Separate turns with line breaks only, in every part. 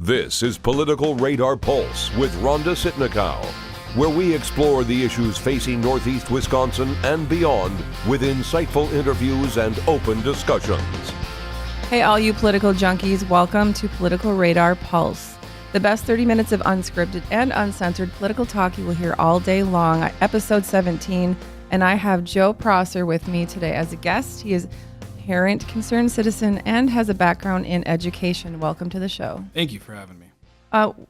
This is Political Radar Pulse with Rhonda Sitnikow, where we explore the issues facing Northeast Wisconsin and beyond with insightful interviews and open discussions.
Hey, all you political junkies, welcome to Political Radar Pulse, the best 30 minutes of unscripted and uncensored political talk you will hear all day long, episode 17. And I have Joe Prosser with me today as a guest. He is parent, concerned citizen, and has a background in education. Welcome to the show.
Thank you for having me.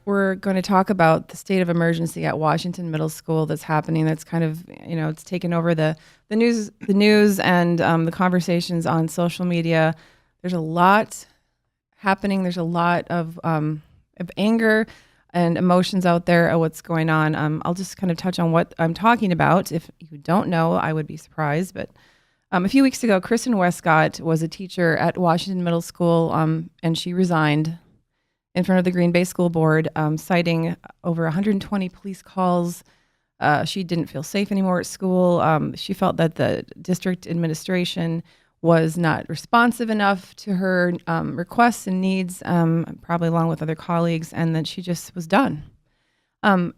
We're going to talk about the state of emergency at Washington Middle School that's happening. That's kind of, it's taken over the news and the conversations on social media. There's a lot happening. There's a lot of anger and emotions out there at what's going on. I'll just kind of touch on what I'm talking about. If you don't know, I would be surprised, but a few weeks ago, Kristen Westcott was a teacher at Washington Middle School, and she resigned in front of the Green Bay School Board, citing over 120 police calls. She didn't feel safe anymore at school. She felt that the district administration was not responsive enough to her requests and needs, probably along with other colleagues, and that she just was done.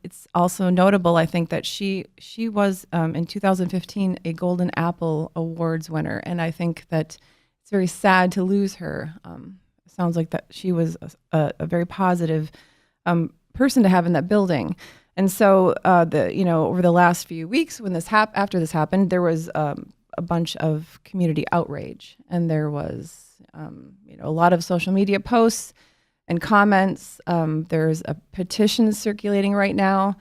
It's also notable, I think, that she was, in 2015, a Golden Apple Awards winner, and I think that it's very sad to lose her. It sounds like that she was a very positive person to have in that building. And so, over the last few weeks, when after this happened, there was a bunch of community outrage, and there was, a lot of social media posts and comments. There's a petition circulating right now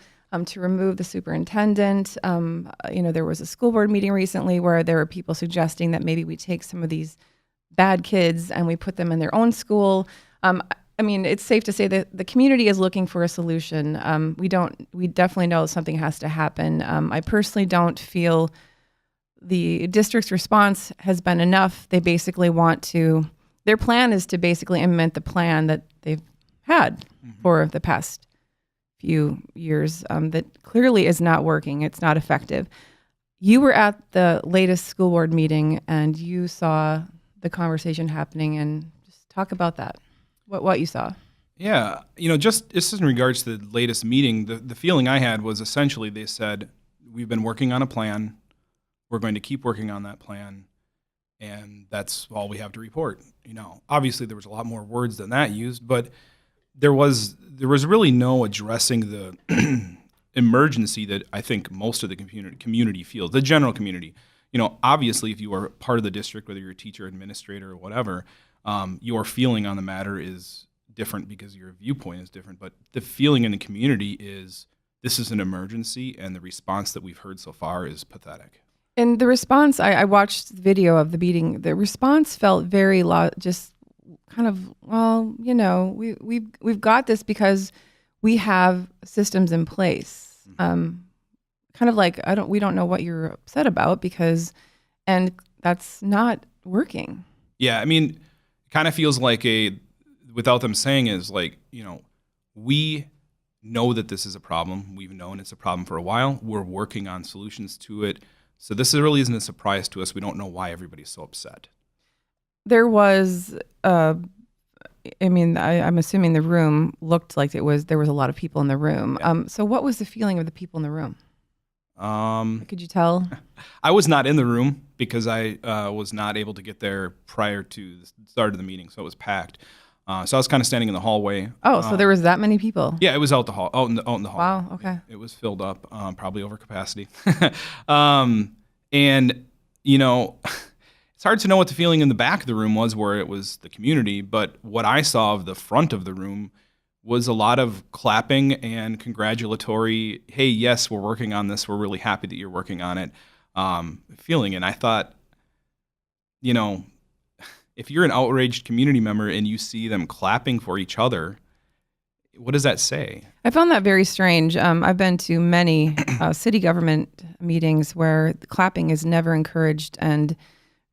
to remove the superintendent. There was a school board meeting recently where there were people suggesting that maybe we take some of these bad kids and we put them in their own school. It's safe to say that the community is looking for a solution. We definitely know something has to happen. I personally don't feel the district's response has been enough. They basically their plan is to basically implement the plan that they've had for the past few years that clearly is not working. It's not effective. You were at the latest school board meeting and you saw the conversation happening, and just talk about that, what you saw.
Yeah, just in regards to the latest meeting, the feeling I had was essentially they said, we've been working on a plan. We're going to keep working on that plan. And that's all we have to report. Obviously there was a lot more words than that used, but there was really no addressing the emergency that I think most of the community feels, the general community. Obviously if you are part of the district, whether you're a teacher, administrator, or whatever, your feeling on the matter is different because your viewpoint is different. But the feeling in the community is this is an emergency, and the response that we've heard so far is pathetic.
And the response, I watched the video of the meeting. The response felt very just kind of, we've got this because we have systems in place. Kind of like we don't know what you're upset about and that's not working.
Yeah, it kind of feels like without them saying is like, we know that this is a problem. We've known it's a problem for a while. We're working on solutions to it. So this really isn't a surprise to us. We don't know why everybody's so upset.
There was, I'm assuming the room looked like there was a lot of people in the room. Yeah. So what was the feeling of the people in the room? Could you tell?
I was not in the room because I was not able to get there prior to the start of the meeting, so it was packed. So I was kind of standing in the hallway.
Oh, so there was that many people?
Yeah, it was out in the hall.
Wow, okay.
It was filled up, probably over capacity. And, it's hard to know what the feeling in the back of the room was where it was the community, but what I saw of the front of the room was a lot of clapping and congratulatory, hey, yes, we're working on this. We're really happy that you're working on it, feeling. And I thought, if you're an outraged community member and you see them clapping for each other, what does that say?
I found that very strange. I've been to many city government meetings where the clapping is never encouraged and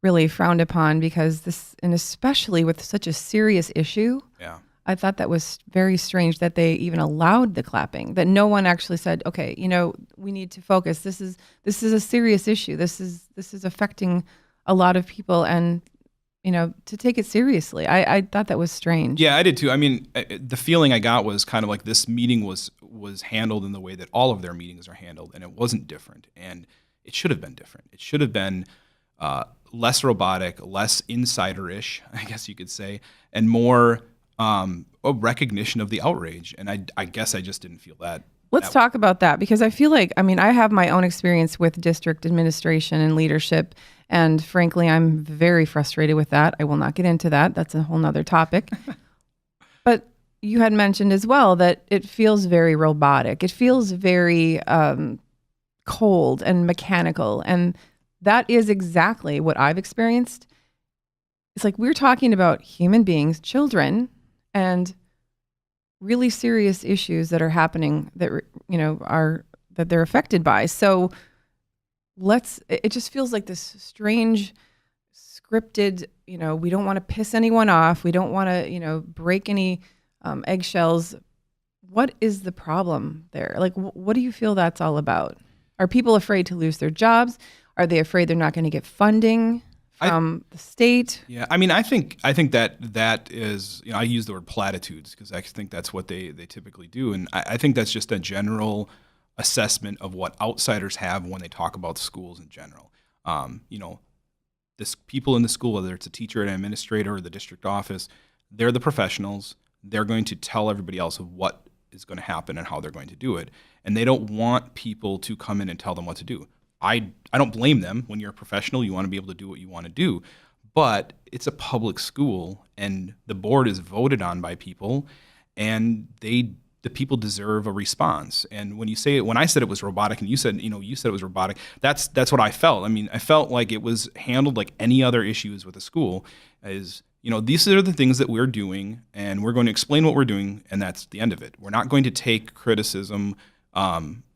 really frowned upon because and especially with such a serious issue.
Yeah.
I thought that was very strange that they even allowed the clapping, that no one actually said, okay, we need to focus. This is a serious issue. This is affecting a lot of people, and to take it seriously. I thought that was strange.
Yeah, I did too. I mean, the feeling I got was kind of like this meeting was handled in the way that all of their meetings are handled, and it wasn't different. And it should have been different. It should have been less robotic, less insider-ish, I guess you could say, and more a recognition of the outrage. And I guess I just didn't feel that.
Let's talk about that, because I feel like, I have my own experience with district administration and leadership, and frankly, I'm very frustrated with that. I will not get into that. That's a whole nother topic. But you had mentioned as well that it feels very robotic. It feels very cold and mechanical, and that is exactly what I've experienced. It's like we're talking about human beings, children, and really serious issues that are happening that that they're affected by. So it just feels like this strange scripted, we don't want to piss anyone off. We don't want to, break any eggshells. What is the problem there? Like, what do you feel that's all about? Are people afraid to lose their jobs? Are they afraid they're not going to get funding from the state?
Yeah, I mean, I think that is, I use the word platitudes because I think that's what they typically do. And I think that's just a general assessment of what outsiders have when they talk about schools in general. This people in the school, whether it's a teacher, an administrator, or the district office, they're the professionals. They're going to tell everybody else of what is going to happen and how they're going to do it. And they don't want people to come in and tell them what to do. I don't blame them. When you're a professional, you want to be able to do what you want to do. But it's a public school, and the board is voted on by people, and the people deserve a response. And when I said it was robotic, and you said it was robotic, that's what I felt. I mean, I felt like it was handled like any other issues with a school. These are the things that we're doing, and we're going to explain what we're doing, and that's the end of it. We're not going to take criticism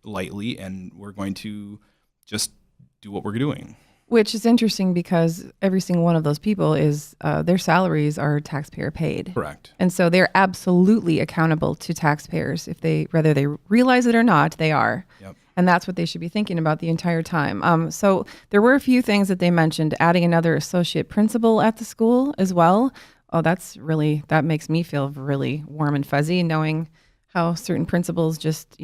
lightly, and we're going to just do what we're doing.
Which is interesting because every single one of those people is their salaries are taxpayer paid.
Correct.
And so they're absolutely accountable to taxpayers. Whether they realize it or not, they are.
Yep. And
that's what they should be thinking about the entire time. So there were a few things that they mentioned, adding another associate principal at the school as well. Oh, that makes me feel really warm and fuzzy, knowing how certain principals just,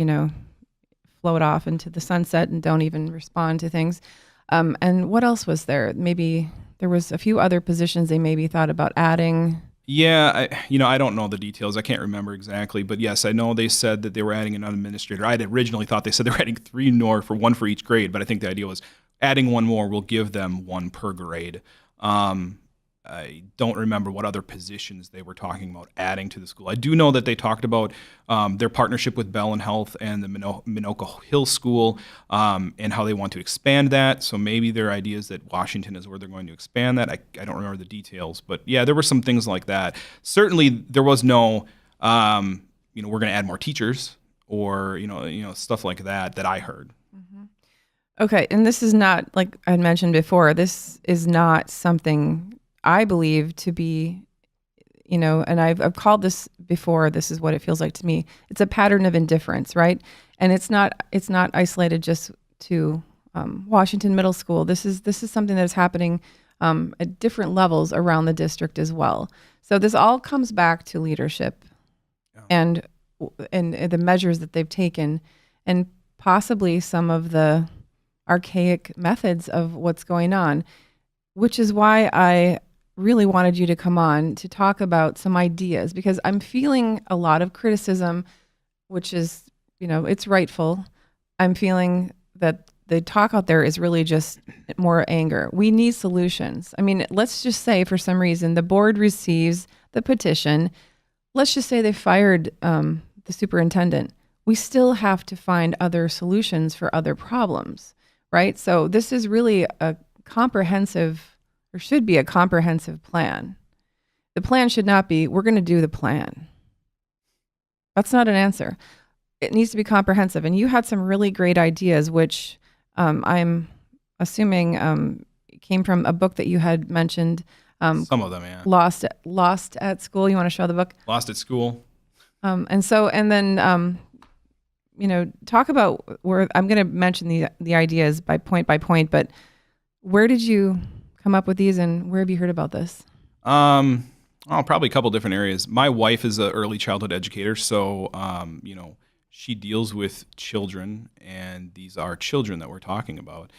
float off into the sunset and don't even respond to things. And what else was there? Maybe there was a few other positions they maybe thought about adding.
Yeah, I don't know the details. I can't remember exactly, but yes, I know they said that they were adding an administrator. I had originally thought they said they were adding 3 more for one for each grade, but I think the idea was adding 1 more will give them 1 per grade. I don't remember what other positions they were talking about adding to the school. I do know that they talked about their partnership with Bell and Health and the Minoka Hill School and how they want to expand that. So maybe their idea is that Washington is where they're going to expand that. I don't remember the details, but yeah, there were some things like that. Certainly, there was no, we're going to add more teachers or stuff like that I heard.
Mm-hmm. Okay, and this is not, like I had mentioned before, this is not something I believe to be, and I've called this before, this is what it feels like to me. It's a pattern of indifference, right? And it's not isolated just to Washington Middle School. This is something that is happening at different levels around the district as well. So this all comes back to leadership and the measures that they've taken, and possibly some of the archaic methods of what's going on, which is why I really wanted you to come on to talk about some ideas, because I'm feeling a lot of criticism, which is, it's rightful. I'm feeling that the talk out there is really just more anger. We need solutions. I mean, let's just say for some reason the board receives the petition. Let's just say they fired the superintendent. We still have to find other solutions for other problems, right? So this is really a comprehensive, or should be a comprehensive plan. The plan should not be, we're going to do the plan. That's not an answer. It needs to be comprehensive. And you had some really great ideas, which I'm assuming came from a book that you had mentioned.
Some of them, yeah.
Lost at School. You want to show the book?
Lost at School.
And then talk about where I'm going to mention the ideas by point, but where did you come up with these, and where have you heard about this?
Probably a couple different areas. My wife is an early childhood educator, so she deals with children, and these are children that we're talking about.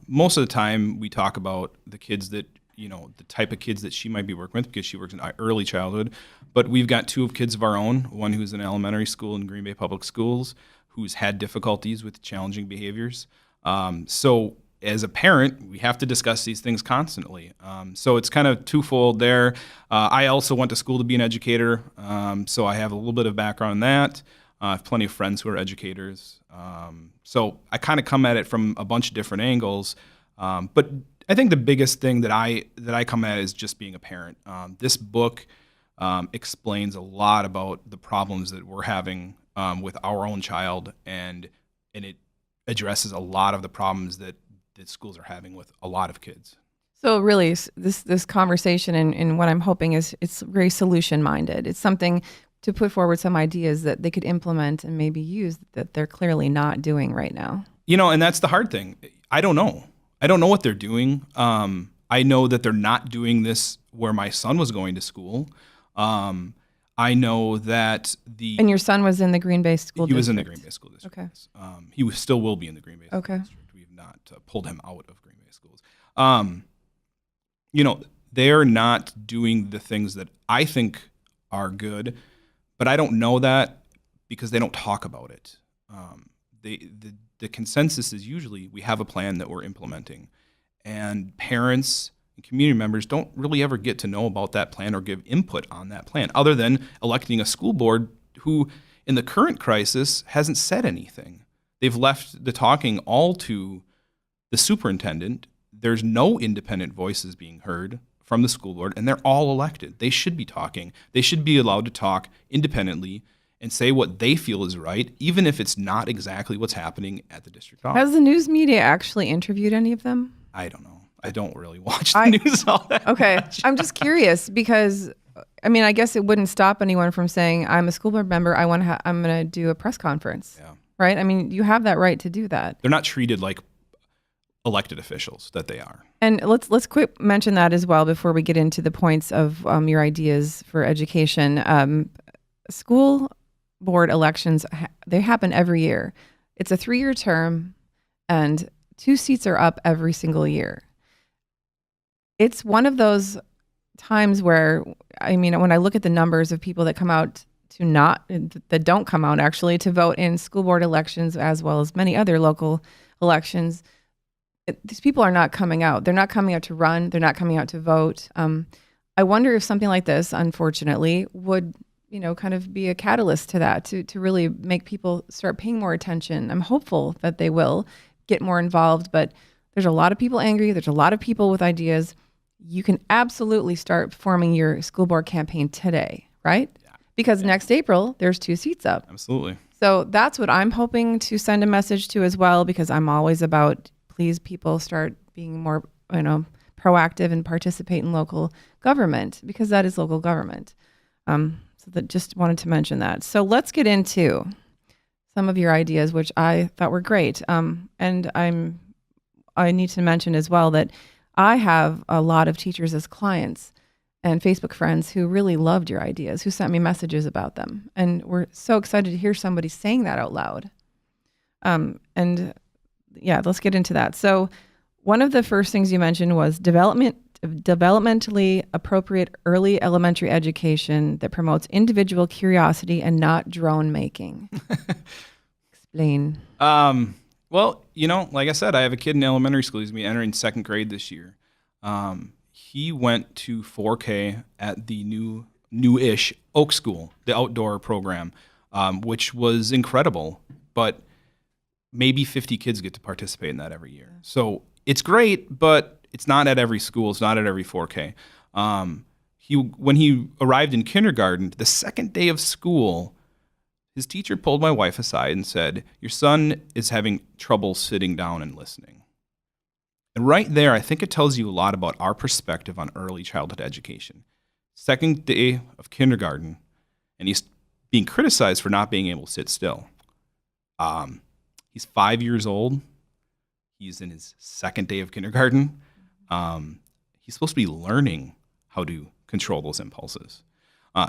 Most of the time, we talk about the kids that the type of kids that she might be working with because she works in early childhood. But we've got two kids of our own. One who's in elementary school in Green Bay Public Schools, who's had difficulties with challenging behaviors. So as a parent, we have to discuss these things constantly. So it's kind of twofold there. I also went to school to be an educator, so I have a little bit of background in that. I have plenty of friends who are educators. So I kind of come at it from a bunch of different angles. But I think the biggest thing that I come at is just being a parent. This book explains a lot about the problems that we're having with our own child, and it addresses a lot of the problems that schools are having with a lot of kids.
So really, this conversation and what I'm hoping is it's very solution minded. It's something to put forward some ideas that they could implement and maybe use that they're clearly not doing right now.
And that's the hard thing. I don't know what they're doing. I know that they're not doing this where my son was going to school. I know that
And your son was in the Green Bay School District?
He was in the Green Bay School District.
Okay.
He still will be in the Green Bay School
Okay.
District. We have not pulled him out of Green Bay schools. They're not doing the things that I think are good, but I don't know that because they don't talk about it. The consensus is usually we have a plan that we're implementing, and parents and community members don't really ever get to know about that plan or give input on that plan, other than electing a school board who, in the current crisis, hasn't said anything. They've left the talking all to the superintendent. There's no independent voices being heard from the school board, and they're all elected. They should be talking. They should be allowed to talk independently and say what they feel is right, even if it's not exactly what's happening at the district office.
Has the news media actually interviewed any of them?
I don't know. I don't really watch the news all that much.
I'm just curious because, I guess it wouldn't stop anyone from saying, I'm a school board member, I'm going to do a press conference, right? You have that right to do that.
They're not treated like elected officials that they are.
And let's quick mention that as well before we get into the points of your ideas for education. School board elections, they happen every year. It's a 3-year term and 2 seats are up every single year. It's one of those times where, when I look at the numbers of people that come out that don't come out actually to vote in school board elections as well as many other local elections, these people are not coming out. They're not coming out to run. They're not coming out to vote. I wonder if something like this, unfortunately, would kind of be a catalyst to that, to really make people start paying more attention. I'm hopeful that they will get more involved, but there's a lot of people angry. There's a lot of people with ideas. You can absolutely start forming your school board campaign today, right? Yeah. Because next April, there's 2 seats up.
Absolutely.
So that's what I'm hoping to send a message to as well, because I'm always about, please, people start being more, proactive and participate in local government, because that is local government. So that just wanted to mention that. So let's get into some of your ideas, which I thought were great. And I need to mention as well that I have a lot of teachers as clients and Facebook friends who really loved your ideas, who sent me messages about them. And we're so excited to hear somebody saying that out loud. Let's get into that. So one of the first things you mentioned was developmentally appropriate early elementary education that promotes individual curiosity and not drone making. Explain.
Well, like I said, I have a kid in elementary school. He's going to be entering 2nd grade this year. He went to 4K at the new-ish Oak School, the outdoor program, which was incredible. But maybe 50 kids get to participate in that every year. So it's great, but it's not at every school. It's not at every 4K. When he arrived in kindergarten, the 2nd day of school, his teacher pulled my wife aside and said, "Your son is having trouble sitting down and listening." And right there, I think it tells you a lot about our perspective on early childhood education. 2nd day of kindergarten, and he's being criticized for not being able to sit still. He's 5 years old. He's in his 2nd day of kindergarten. He's supposed to be learning how to control those impulses.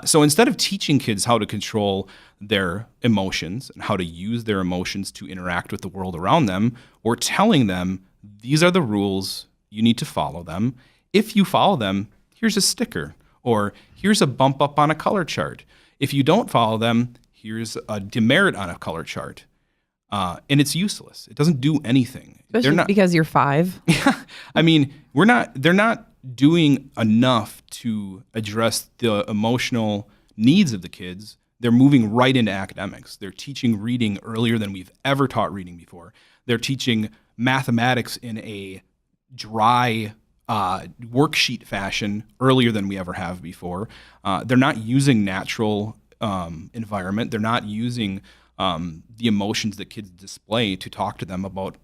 So instead of teaching kids how to control their emotions and how to use their emotions to interact with the world around them, we're telling them, these are the rules, you need to follow them. If you follow them, here's a sticker, or here's a bump up on a color chart. If you don't follow them, here's a demerit on a color chart. And it's useless. It doesn't do anything.
Especially because you're 5.
I mean, they're not doing enough to address the emotional needs of the kids. They're moving right into academics. They're teaching reading earlier than we've ever taught reading before. They're teaching mathematics in a dry worksheet fashion earlier than we ever have before. They're not using natural environment. They're not using the emotions that kids display to talk to them about,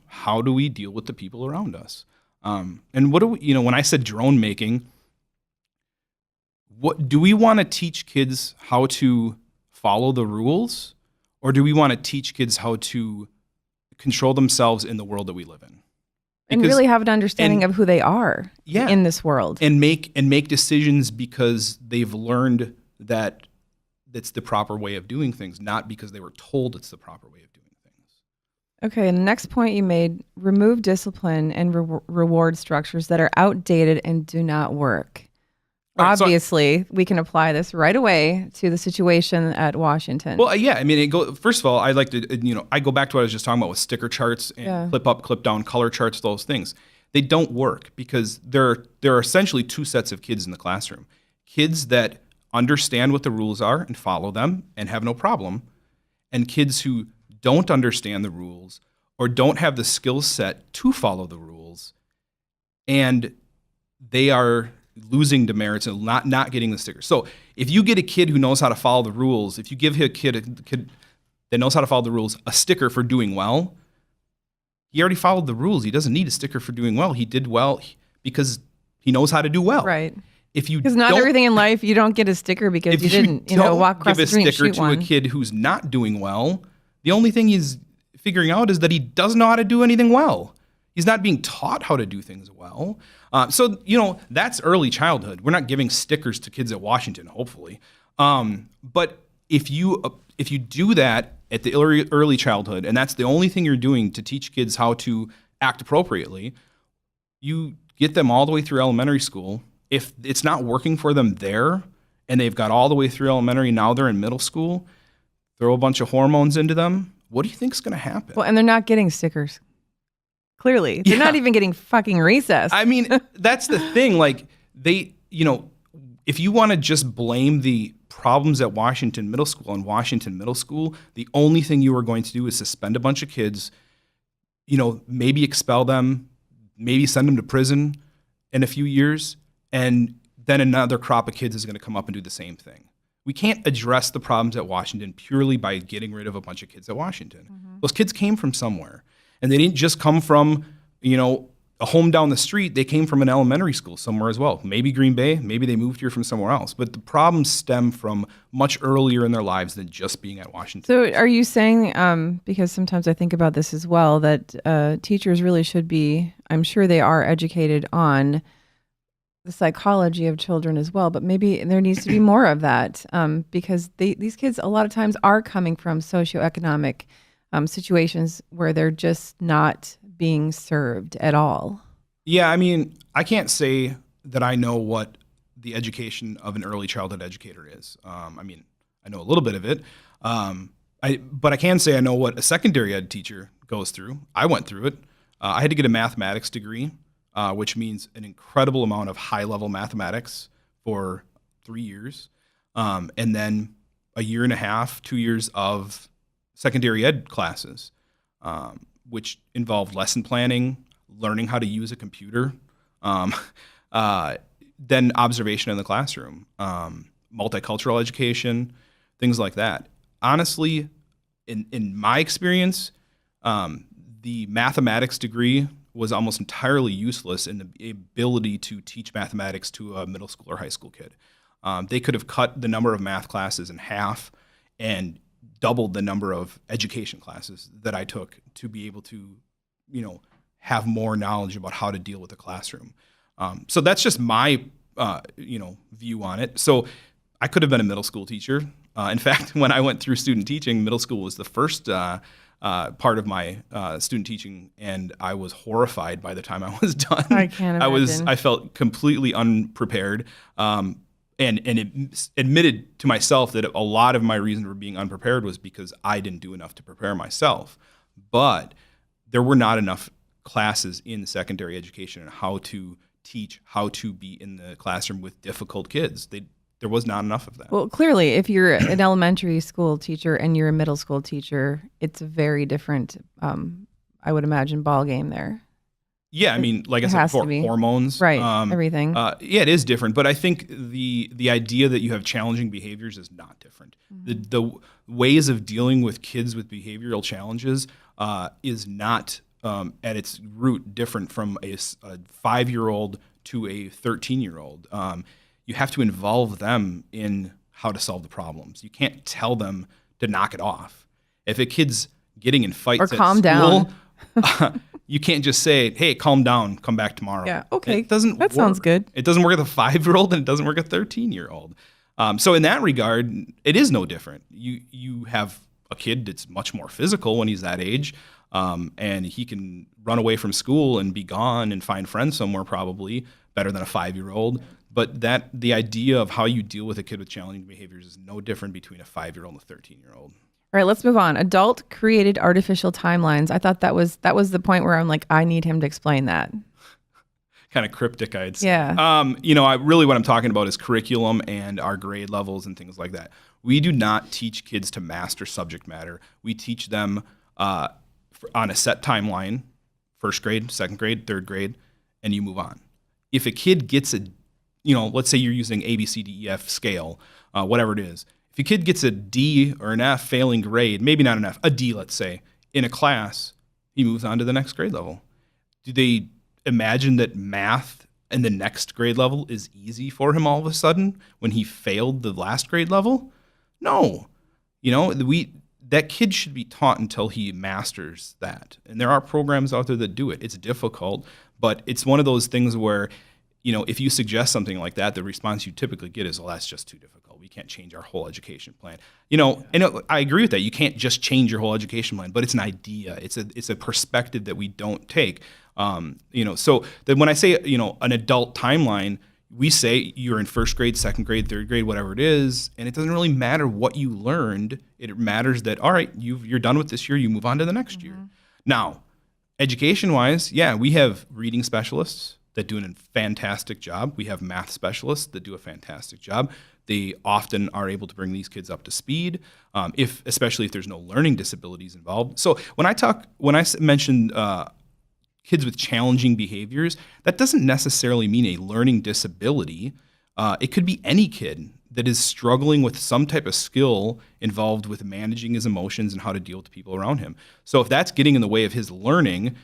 how do we deal with the people around us? And what do we, when I said drone making, what do we want to teach kids how to follow the rules, or do we want to teach kids how to control themselves in the world that we live in?
And really have an understanding of who they are in this world.
And make decisions because they've learned that it's the proper way of doing things, not because they were told it's the proper way of doing things.
Okay, and the next point you made, remove discipline and reward structures that are outdated and do not work. Right, obviously, we can apply this right away to the situation at Washington.
Well, yeah, I mean, first of all, I like to, I go back to what I was just talking about with sticker charts and clip up, clip down, color charts, those things. They don't work because there are essentially 2 sets of kids in the classroom. Kids that understand what the rules are and follow them and have no problem, and kids who don't understand the rules or don't have the skill set to follow the rules, and they are losing demerits and not getting the stickers. So if you get a kid who knows how to follow the rules, if you give a kid that knows how to follow the rules a sticker for doing well, he already followed the rules. He doesn't need a sticker for doing well. He did well because he knows how to do well.
Right. Because not everything in life, you don't get a sticker because you didn't, walk across the street and shoot one.
Give a sticker to a kid who's not doing well, the only thing he's figuring out is that he doesn't know how to do anything well. He's not being taught how to do things well. So that's early childhood. We're not giving stickers to kids at Washington, hopefully. But if you do that at the early childhood, and that's the only thing you're doing to teach kids how to act appropriately, you get them all the way through elementary school. If it's not working for them there, and they've got all the way through elementary, now they're in middle school, throw a bunch of hormones into them, what do you think is going to happen?
Well, and they're not getting stickers. Clearly. They're not even getting fucking recess.
I mean, that's the thing. Like, if you want to just blame the problems at Washington Middle School on Washington Middle School, the only thing you are going to do is suspend a bunch of kids, maybe expel them, maybe send them to prison in a few years, and then another crop of kids is going to come up and do the same thing. We can't address the problems at Washington purely by getting rid of a bunch of kids at Washington. Mm-hmm. Those kids came from somewhere. And they didn't just come from, a home down the street. They came from an elementary school somewhere as well. Maybe Green Bay, maybe they moved here from somewhere else. But the problems stem from much earlier in their lives than just being at Washington.
So are you saying, because sometimes I think about this as well, that teachers really should be, I'm sure they are educated on the psychology of children as well, but maybe there needs to be more of that because these kids a lot of times are coming from socioeconomic situations where they're just not being served at all.
Yeah, I mean, I can't say that I know what the education of an early childhood educator is. I know a little bit of it, but I can say I know what a secondary ed teacher goes through. I went through it. I had to get a mathematics degree, which means an incredible amount of high-level mathematics for 3 years, and then a year and a half, 2 years of secondary ed classes, which involved lesson planning, learning how to use a computer, then observation in the classroom, multicultural education, things like that. Honestly, in my experience, the mathematics degree was almost entirely useless in the ability to teach mathematics to a middle school or high school kid. They could have cut the number of math classes in half and doubled the number of education classes that I took to be able to, have more knowledge about how to deal with the classroom. So that's just my view on it. So I could have been a middle school teacher. In fact, when I went through student teaching, middle school was the first part of my student teaching, and I was horrified by the time I was done.
I can't imagine.
I felt completely unprepared, and admitted to myself that a lot of my reason for being unprepared was because I didn't do enough to prepare myself. But there were not enough classes in secondary education on how to teach, how to be in the classroom with difficult kids. There was not enough of that.
Well, clearly, if you're an elementary school teacher and you're a middle school teacher, it's a very different, I would imagine, ball game there.
Yeah, I mean, like I said
has to
before,
be.
hormones,
Right, everything.
Yeah, it is different, but I think the idea that you have challenging behaviors is not different.
Mm-hmm.
The ways of dealing with kids with behavioral challenges is not at its root different from a 5-year-old to a 13-year-old. You have to involve them in how to solve the problems. You can't tell them to knock it off. If a kid's getting in fights
Or
at
calm
school,
down.
you can't just say, "Hey, calm down, come back tomorrow."
Yeah, okay.
It doesn't.
That sounds good.
It doesn't work with a 5-year-old, and it doesn't work with a 13-year-old. So in that regard, it is no different. You have a kid that's much more physical when he's that age, and he can run away from school and be gone and find friends somewhere probably better than a 5-year-old. But the idea of how you deal with a kid with challenging behaviors is no different between a 5-year-old and a 13-year-old.
All right, let's move on. Adult created artificial timelines. I thought that was the point where I'm like, I need him to explain that.
Kind of cryptic, I'd say.
Yeah.
What I'm talking about is curriculum and our grade levels and things like that. We do not teach kids to master subject matter. We teach them on a set timeline, first grade, second grade, third grade, and you move on. If a kid gets let's say you're using A, B, C, D, E, F scale, whatever it is. If a kid gets a D or an F failing grade, maybe not an F, a D, let's say, in a class, he moves on to the next grade level. Do they imagine that math in the next grade level is easy for him all of a sudden when he failed the last grade level? No. That kid should be taught until he masters that. And there are programs out there that do it. It's difficult, but it's one of those things where if you suggest something like that, the response you typically get is, well, that's just too difficult. We can't change our whole education plan. And I agree with that. You can't just change your whole education plan, but it's an idea. It's a perspective that we don't take. So that when I say, an adult timeline, we say you're in first grade, second grade, third grade, whatever it is, and it doesn't really matter what you learned. It matters that, all right, you're done with this year, you move on to the next year. Now, education-wise, yeah, we have reading specialists that do a fantastic job. We have math specialists that do a fantastic job. They often are able to bring these kids up to speed, especially if there's no learning disabilities involved. So when I mentioned kids with challenging behaviors, that doesn't necessarily mean a learning disability. It could be any kid that is struggling with some type of skill involved with managing his emotions and how to deal with the people around him. So if that's getting in the way of his learning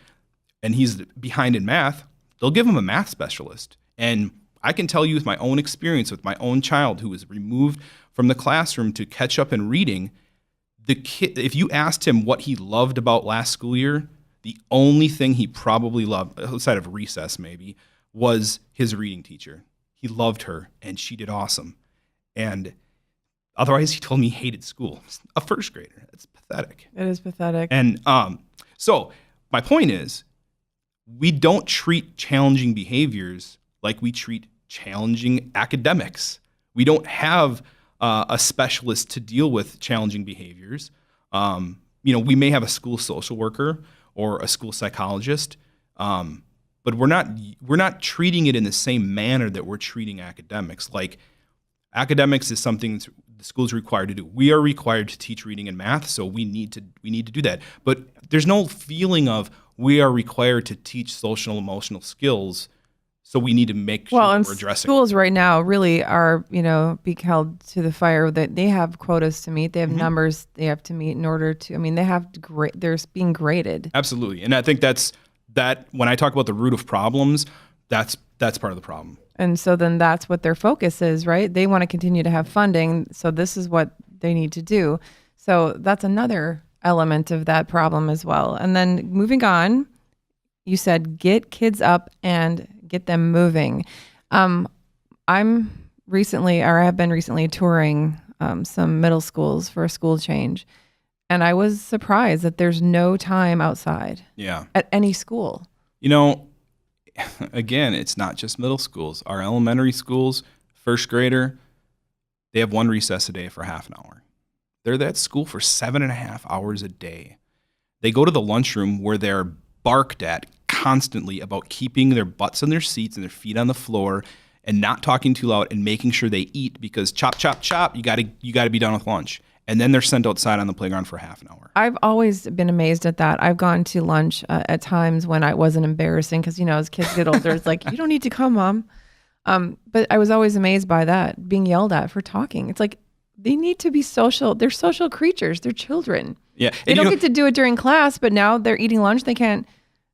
and he's behind in math, they'll give him a math specialist. And I can tell you with my own experience with my own child who was removed from the classroom to catch up in reading, the kid, if you asked him what he loved about last school year, the only thing he probably loved, outside of recess maybe, was his reading teacher. He loved her, and she did awesome. And otherwise, he told me he hated school. A first grader. That's pathetic.
It is pathetic.
And so my point is, we don't treat challenging behaviors like we treat challenging academics. We don't have a specialist to deal with challenging behaviors. We may have a school social worker or a school psychologist, but we're not treating it in the same manner that we're treating academics. Like academics is something the school's required to do. We are required to teach reading and math, so we need to do that. But there's no feeling of we are required to teach social and emotional skills, so we need to make sure we're addressing.
Schools right now really are, being held to the fire that they have quotas to meet. They have numbers they have to meet in order to, they're being graded.
Absolutely. And I think that when I talk about the root of problems, that's part of the problem.
And so then that's what their focus is, right? They want to continue to have funding, so this is what they need to do. So that's another element of that problem as well. And then moving on, you said get kids up and get them moving. I have been recently touring some middle schools for a school change. And I was surprised that there's no time outside at any school.
You know, again, it's not just middle schools. Our elementary schools, first grader, they have one recess a day for half an hour. They're at school for 7.5 hours a day. They go to the lunchroom where they're barked at constantly about keeping their butts in their seats and their feet on the floor and not talking too loud and making sure they eat because chop, chop, chop, you gotta be done with lunch. And then they're sent outside on the playground for half an hour.
I've always been amazed at that. I've gone to lunch at times when I wasn't embarrassing because, as kids get older, it's like, you don't need to come, Mom. But I was always amazed by that, being yelled at for talking. It's like, they need to be social. They're social creatures. They're children.
Yeah.
They don't get to do it during class, but now they're eating lunch. They can't.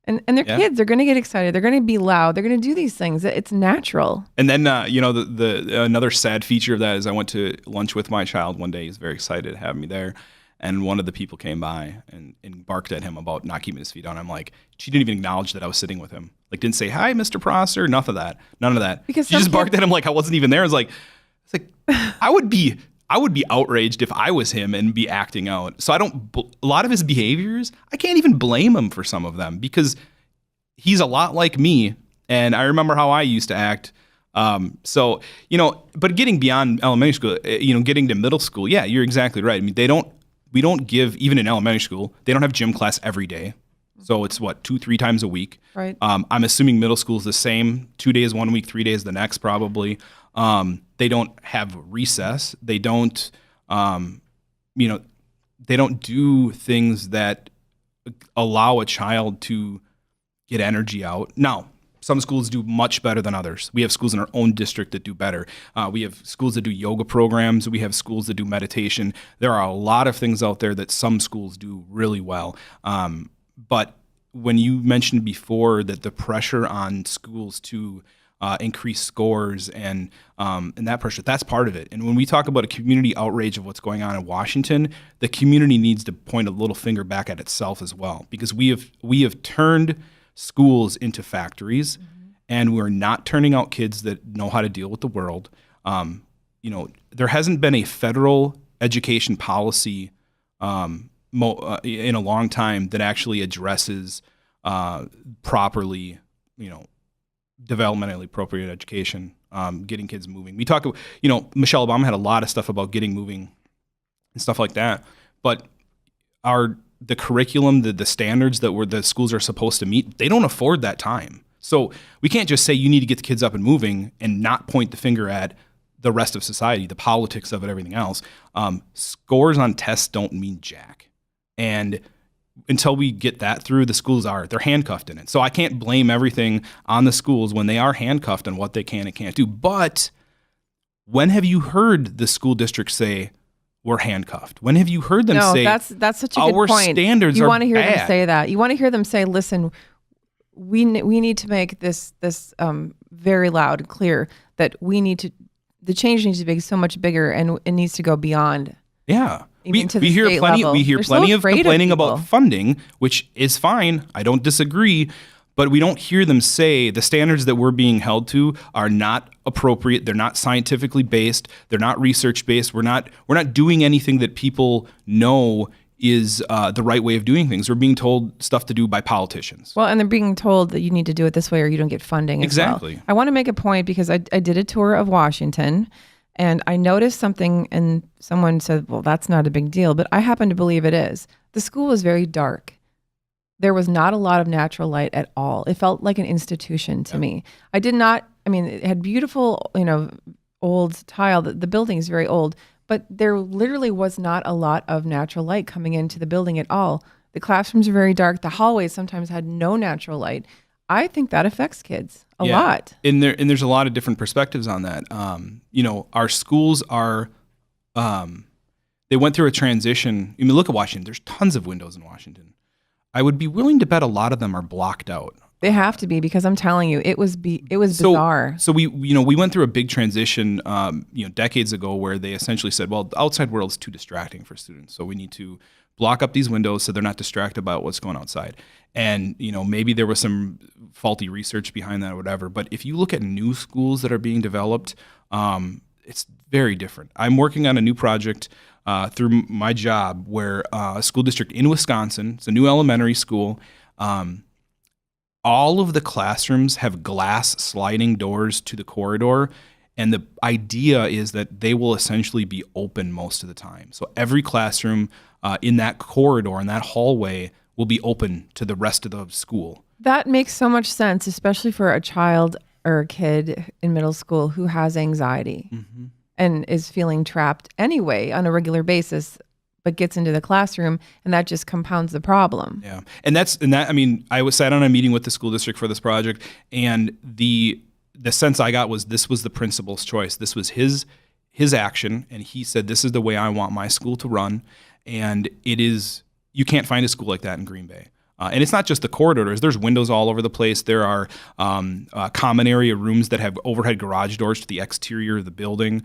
And they're kids. They're going to get excited. They're going to be loud. They're going to do these things. It's natural.
And then, the another sad feature of that is I went to lunch with my child one day. He was very excited to have me there. And one of the people came by and barked at him about not keeping his feet on. I'm like, she didn't even acknowledge that I was sitting with him. Like, didn't say, hi, Mr. Prosser, none of that. Because she just barked at him like I wasn't even there. It's like, I would be outraged if I was him and be acting out. So a lot of his behaviors, I can't even blame him for some of them because he's a lot like me. And I remember how I used to act. But getting beyond elementary school, getting to middle school, yeah, you're exactly right. I mean, we don't give, even in elementary school, they don't have gym class every day. So it's 2-3 times a week.
Right.
I'm assuming middle school is the same, 2 days one week, 3 days the next probably. They don't have recess. They don't, they don't do things that allow a child to get energy out. Now, some schools do much better than others. We have schools in our own district that do better. We have schools that do yoga programs. We have schools that do meditation. There are a lot of things out there that some schools do really well. But when you mentioned before that the pressure on schools to increase scores and that pressure, that's part of it. And when we talk about a community outrage of what's going on in Washington, the community needs to point a little finger back at itself as well, because we have turned schools into factories, and we're not turning out kids that know how to deal with the world. There hasn't been a federal education policy in a long time that actually addresses properly, developmentally appropriate education, getting kids moving. We talk, Michelle Obama had a lot of stuff about getting moving and stuff like that, but the curriculum, the standards that the schools are supposed to meet, they don't afford that time. So we can't just say you need to get the kids up and moving and not point the finger at the rest of society, the politics of it, everything else. Scores on tests don't mean jack. And until we get that through, the schools they're handcuffed in it. So I can't blame everything on the schools when they are handcuffed on what they can and can't do. But when have you heard the school district say, we're handcuffed? When have you heard them say,
that's such a good point.
Our standards are bad?
You want to hear them say that. You want to hear them say, listen, we need to make this very loud and clear that the change needs to be so much bigger and it needs to go beyond.
Yeah.
We hear
plenty of complaining about funding, which is fine. I don't disagree. But we don't hear them say the standards that we're being held to are not appropriate. They're not scientifically based. They're not research based. We're not doing anything that people know is the right way of doing things. We're being told stuff to do by politicians.
Well, and they're being told that you need to do it this way or you don't get funding.
Exactly.
I want to make a point because I did a tour of Washington and I noticed something, and someone said, well, that's not a big deal, but I happen to believe it is. The school was very dark. There was not a lot of natural light at all. It felt like an institution to me. It had beautiful, old tile. The building is very old, but there literally was not a lot of natural light coming into the building at all. The classrooms are very dark. The hallways sometimes had no natural light. I think that affects kids a lot.
And there's a lot of different perspectives on that. Our schools are, they went through a transition. Look at Washington. There's tons of windows in Washington. I would be willing to bet a lot of them are blocked out.
They have to be, because I'm telling you, it was bizarre.
So we went through a big transition, decades ago, where they essentially said, well, the outside world is too distracting for students, so we need to block up these windows so they're not distracted about what's going outside. And maybe there was some faulty research behind that or whatever. But if you look at new schools that are being developed, it's very different. I'm working on a new project through my job where a school district in Wisconsin, it's a new elementary school. All of the classrooms have glass sliding doors to the corridor, and the idea is that they will essentially be open most of the time. So every classroom in that corridor, in that hallway, will be open to the rest of the school.
That makes so much sense, especially for a child or a kid in middle school who has anxiety and is feeling trapped anyway on a regular basis, but gets into the classroom, and that just compounds the problem.
Yeah, and I sat on a meeting with the school district for this project, and the sense I got was this was the principal's choice. This was his action, and he said, this is the way I want my school to run, and you can't find a school like that in Green Bay. And it's not just the corridors. There's windows all over the place. There are common area rooms that have overhead garage doors to the exterior of the building.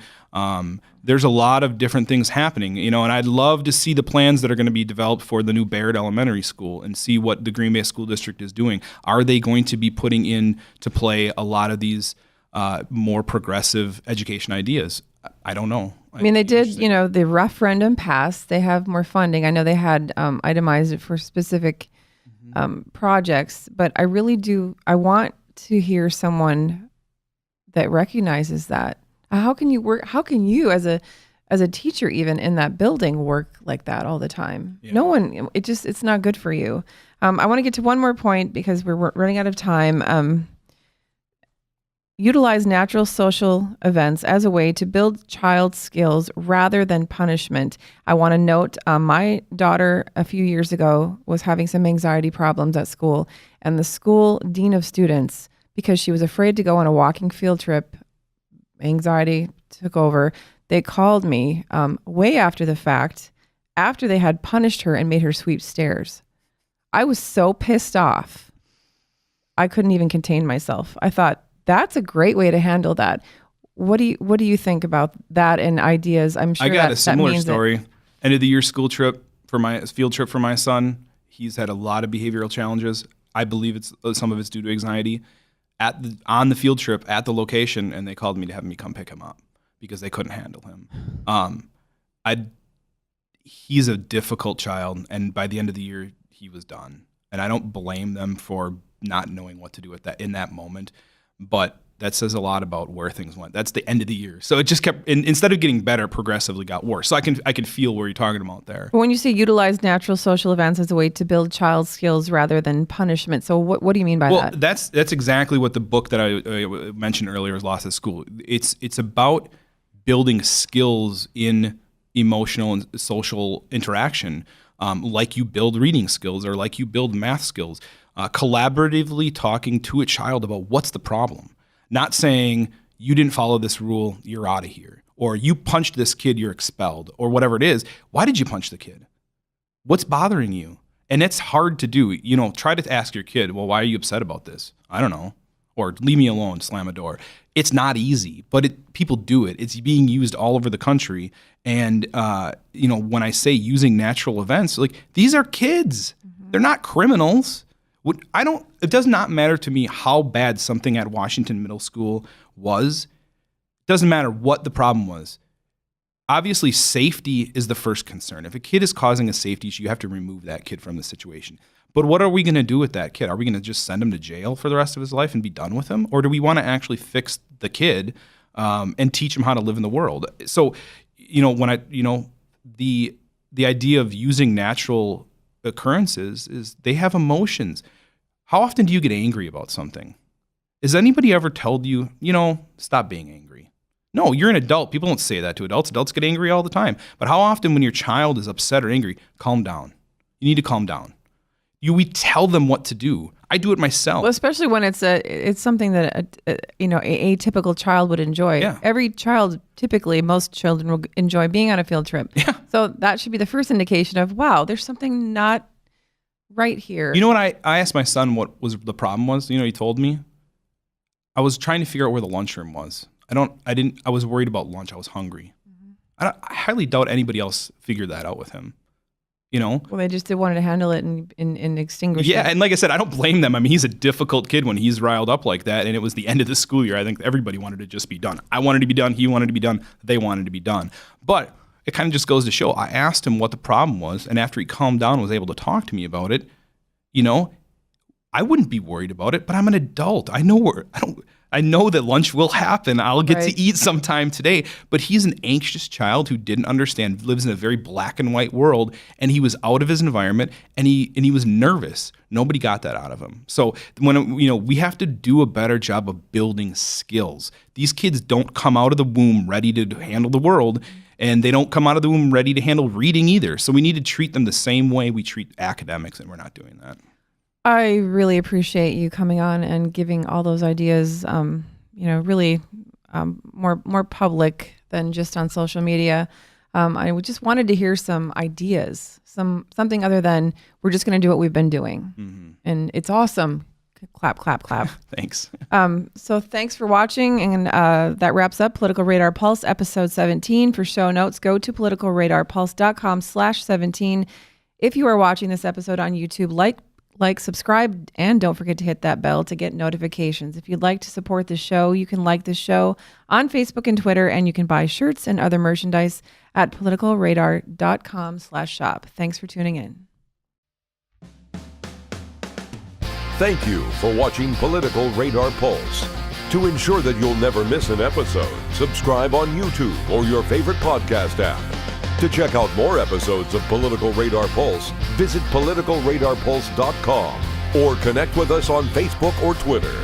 There's a lot of different things happening, and I'd love to see the plans that are going to be developed for the new Baird Elementary School and see what the Green Bay School District is doing. Are they going to be putting into play a lot of these more progressive education ideas? I don't know.
I mean, they did, the referendum passed. They have more funding. I know they had itemized it for specific projects, but I want to hear someone that recognizes that. How can you as a teacher, even in that building, work like that all the time? Yeah. No one, it's not good for you. I want to get to one more point because we're running out of time. Utilize natural social events as a way to build child skills rather than punishment. I want to note my daughter a few years ago was having some anxiety problems at school, and the school dean of students, because she was afraid to go on a walking field trip, anxiety took over. They called me way after the fact, after they had punished her and made her sweep stairs. I was so pissed off. I couldn't even contain myself. I thought, that's a great way to handle that. What do you think about that and ideas? I'm sure
I got a similar story. End of the year school trip for my field trip for my son. He's had a lot of behavioral challenges. I believe some of it's due to anxiety. On the field trip at the location, and they called me to have me come pick him up because they couldn't handle him. He's a difficult child, and by the end of the year, he was done. And I don't blame them for not knowing what to do with that in that moment. But that says a lot about where things went. That's the end of the year. So it just kept, instead of getting better, progressively got worse. So I can feel where you're talking about there.
But when you say utilize natural social events as a way to build child skills rather than punishment, so what do you mean by that?
Well, that's exactly what the book that I mentioned earlier is Lost at School. It's about building skills in emotional and social interaction, like you build reading skills or like you build math skills. Collaboratively talking to a child about what's the problem. Not saying, you didn't follow this rule, you're out of here. Or you punched this kid, you're expelled. Or whatever it is. Why did you punch the kid? What's bothering you? And it's hard to do. Try to ask your kid, well, why are you upset about this? I don't know. Or leave me alone, slam a door. It's not easy, but people do it. It's being used all over the country. And, when I say using natural events, like, these are kids. Mm-hmm. They're not criminals. It does not matter to me how bad something at Washington Middle School was. It doesn't matter what the problem was. Obviously, safety is the first concern. If a kid is causing a safety issue, you have to remove that kid from the situation. But what are we going to do with that kid? Are we going to just send him to jail for the rest of his life and be done with him? Or do we want to actually fix the kid and teach him how to live in the world? So, the idea of using natural occurrences is they have emotions. How often do you get angry about something? Has anybody ever told you, stop being angry? No, you're an adult. People don't say that to adults. Adults get angry all the time. But how often when your child is upset or angry, calm down. You need to calm down. We tell them what to do. I do it myself.
Well, especially when it's something that a typical child would enjoy.
Yeah.
Every child, typically, most children will enjoy being on a field trip.
Yeah.
So that should be the first indication of, wow, there's something not right here.
You know what? I asked my son what was the problem was. You know, he told me. I was trying to figure out where the lunchroom was. I was worried about lunch. I was hungry. I highly doubt anybody else figured that out with him. You know?
Well, they just wanted to handle it and extinguish it.
Yeah, and like I said, I don't blame them. I mean, he's a difficult kid when he's riled up like that, and it was the end of the school year. I think everybody wanted to just be done. I wanted to be done. He wanted to be done. They wanted to be done. But it kind of just goes to show, I asked him what the problem was, and after he calmed down and was able to talk to me about it, you know, I wouldn't be worried about it, but I'm an adult. I know that lunch will happen. I'll get to eat sometime today. But he's an anxious child who didn't understand, lives in a very black and white world, and he was out of his environment, and he was nervous. Nobody got that out of him. So we have to do a better job of building skills. These kids don't come out of the womb ready to handle the world, and they don't come out of the womb ready to handle reading either. So we need to treat them the same way we treat academics, and we're not doing that.
I really appreciate you coming on and giving all those ideas, really more public than just on social media. I just wanted to hear some ideas, something other than we're just going to do what we've been doing. Mm-hmm. And it's awesome. Clap, clap, clap.
Thanks.
So thanks for watching. And that wraps up Political Radar Pulse episode 17. For show notes, go to politicalradarpulse.com/17. If you are watching this episode on YouTube, like, subscribe, and don't forget to hit that bell to get notifications. If you'd like to support the show, you can like the show on Facebook and Twitter, and you can buy shirts and other merchandise at politicalradar.com/shop. Thanks for tuning in.
Thank you for watching Political Radar Pulse. To ensure that you'll never miss an episode, subscribe on YouTube or your favorite podcast app. To check out more episodes of Political Radar Pulse, visit politicalradarpulse.com or connect with us on Facebook or Twitter.